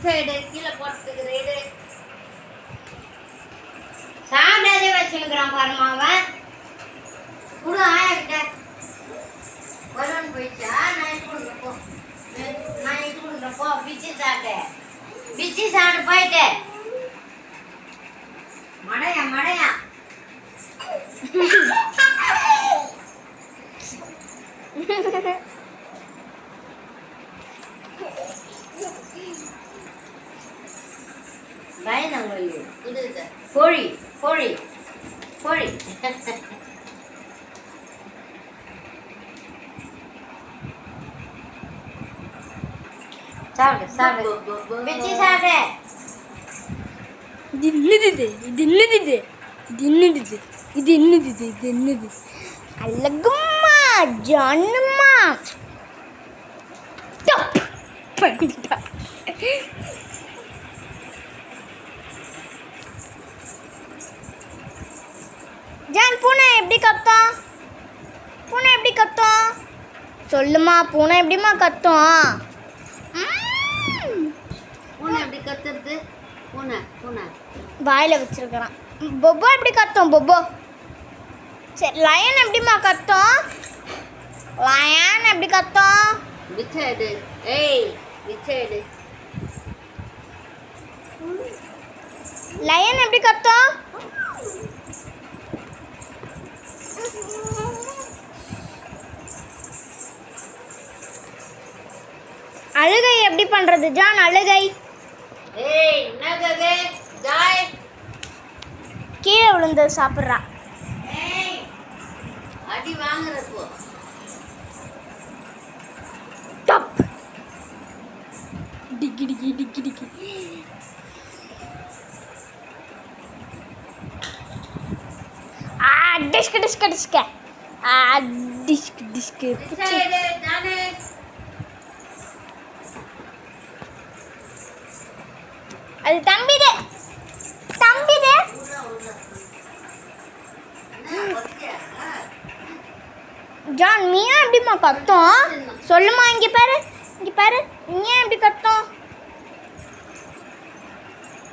side கீழே போட்டுக்கிறது சாப்பிடாதே வச்சுக்கிறான் பாருமா அவன் கூட ஆயாக்கிட்ட வருவன் போயிடுச்சா நான் இது கொடுக்குறப்போ பிச்சு சாப்பிட்டு போயிட்டு மடையா பயந்தாங்க கோழி கோழி கோழி சாப்பிடு சாப்பிடு பிச்சு சாப்பிடு இது என்னது அழகும்மா ஜானும்மா பண்ணிட்டா ஜான் பூனை எப்படி கத்தும் சொல்லுமா பூனை எப்படிமா கத்தும் பூனை எப்படி கத்துறது பூனை வாயில வச்சிருக்கிறான் பொப்போ எப்படி கத்தும் பொப்போ சரி லயன் எப்படிமா கத்தும் லயன் எப்படி கத்தும் பிச்சைடு ஏய் பிச்சைடு லயன் எப்படி கத்தும் அழுகை எப்படி பண்றது ஜான் அழுகை ஏய் என்னது ஜாய் கீழே விழுந்து சாப்பிட்றா ஏய் அடி வாங்குறப்போ டப் டிக்கி டிஸ்க டிஸ்கு பிச்சைடு தானே அது தம்பிது ஜான் மியா எப்படிமா கத்தும் சொல்லுமா இங்க பாரு நீ ஏன் எப்படி கத்தும்